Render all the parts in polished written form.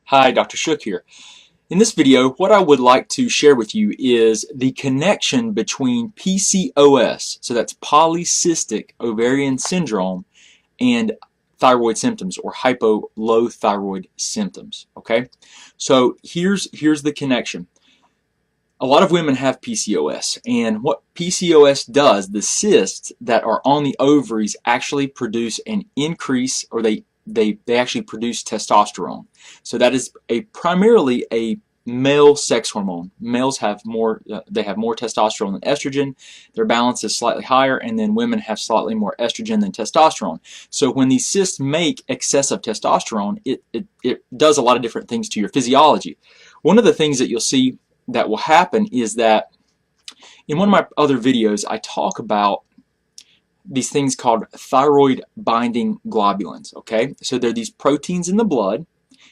Hi, Dr. Shook here. In this video, what I would like to share with you is the connection between PCOS, so that's polycystic ovarian syndrome, and thyroid symptoms or hypolothyroid symptoms. Okay, so here's the connection. A lot of women have PCOS, and what PCOS does, the cysts that are on the ovaries actually produce an increase, or they actually produce testosterone. So that is primarily a male sex hormone. Males have more testosterone than estrogen. Their balance is slightly higher, and then women have slightly more estrogen than testosterone. So when these cysts make excessive testosterone, it does a lot of different things to your physiology. One of the things that you'll see that will happen is that in one of my other videos I talk about these things called thyroid binding globulins. Okay, so they're these proteins in the blood,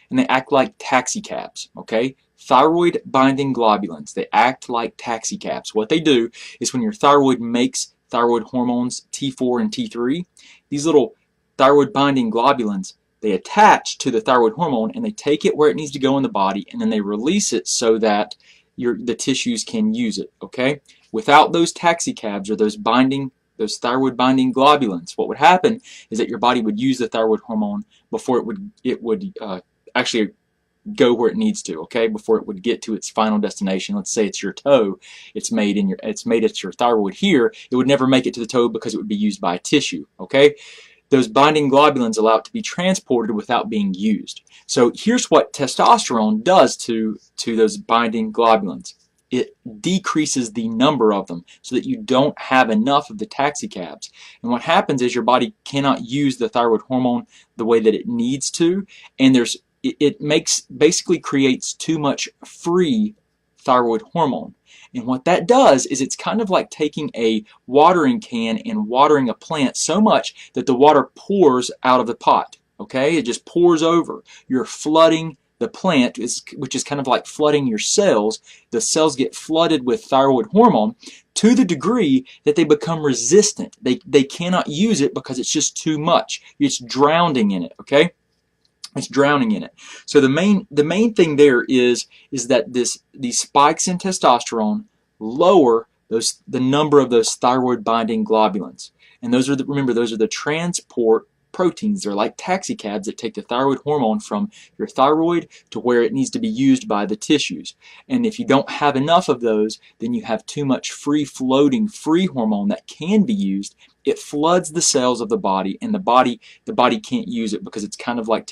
and they act like taxicabs. Okay, thyroid binding globulins, they act like taxicabs. What they do is when your thyroid makes thyroid hormones T4 and T3, these little thyroid binding globulins, they attach to the thyroid hormone and they take it where it needs to go in the body, and then they release it so that the tissues can use it. Okay, without those taxicabs or those thyroid binding globulins, what would happen is that your body would use the thyroid hormone before it would actually go where it needs to. Okay, before it would get to its final destination. Let's say it's your toe. It's made at your thyroid here. It would never make it to the toe because it would be used by a tissue. Okay, those binding globulins allow it to be transported without being used. So here's what testosterone does to those binding globulins. It decreases the number of them so that you don't have enough of the taxicabs. And what happens is your body cannot use the thyroid hormone the way that it needs to, and it basically creates too much free thyroid hormone. And what that does is it's kind of like taking a watering can and watering a plant so much that the water pours out of the pot. Okay, it just pours over. You're flooding the plant, which is kind of like flooding your cells. The cells get flooded with thyroid hormone to the degree that they become resistant. They cannot use it because it's just too much. It's drowning in it. Okay, it's drowning in it. So the main thing there is that these spikes in testosterone lower the number of those thyroid binding globulins, and remember those are the transport proteins. They're like taxicabs that take the thyroid hormone from your thyroid to where it needs to be used by the tissues. And if you don't have enough of those, then you have too much free hormone that can be used. It floods the cells of the body, and the body can't use it because it's kind of like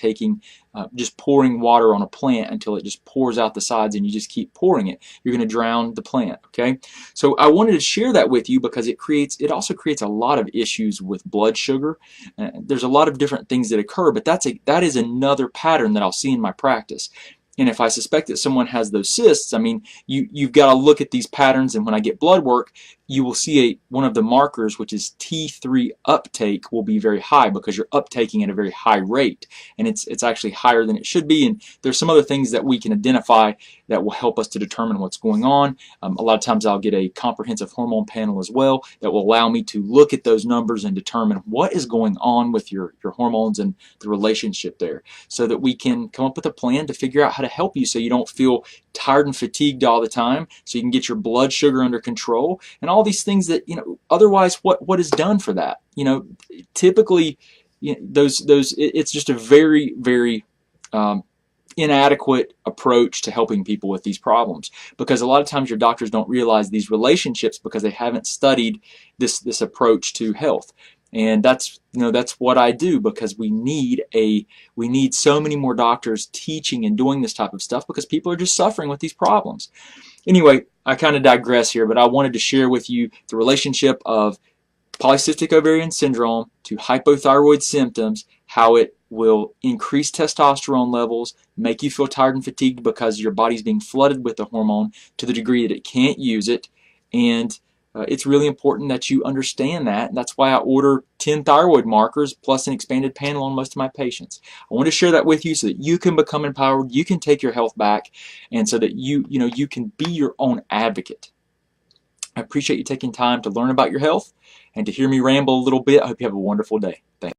just pouring water on a plant until it just pours out the sides, and you just keep pouring it. You're going to drown the plant. Okay, so I wanted to share that with you because it also creates a lot of issues with blood sugar. There's a lot of different things that occur, but that is another pattern that I'll see in my practice. And if I suspect that someone has those cysts, I mean, you've got to look at these patterns, and when I get blood work, you will see one of the markers, which is T3 uptake, will be very high because you're uptaking at a very high rate, and it's actually higher than it should be. And there's some other things that we can identify that will help us to determine what's going on. A lot of times I'll get a comprehensive hormone panel as well that will allow me to look at those numbers and determine what is going on with your hormones and the relationship there, so that we can come up with a plan to figure out how to help you so you don't feel tired and fatigued all the time, so you can get your blood sugar under control, and all these things that, otherwise what is done for that. Typically, it's just a very, very inadequate approach to helping people with these problems, because a lot of times your doctors don't realize these relationships because they haven't studied this approach to health. And that's what I do, because we need so many more doctors teaching and doing this type of stuff because people are just suffering with these problems. Anyway, I kind of digress here, but I wanted to share with you the relationship of polycystic ovarian syndrome to hypothyroid symptoms, how it will increase testosterone levels, make you feel tired and fatigued because your body's being flooded with the hormone to the degree that it can't use it. And it's really important that you understand that. And that's why I order 10 thyroid markers plus an expanded panel on most of my patients. I want to share that with you so that you can become empowered, you can take your health back, and so that you can be your own advocate. I appreciate you taking time to learn about your health and to hear me ramble a little bit. I hope you have a wonderful day. Thanks.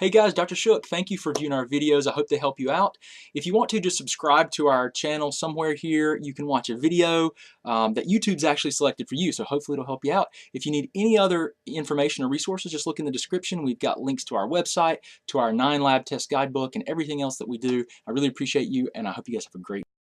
Hey guys, Dr. Shook, thank you for viewing our videos. I hope they help you out. If you want to, just subscribe to our channel somewhere here. You can watch a video that YouTube's actually selected for you, so hopefully it'll help you out. If you need any other information or resources, just look in the description. We've got links to our website, to our 9 lab test guidebook, and everything else that we do. I really appreciate you, and I hope you guys have a great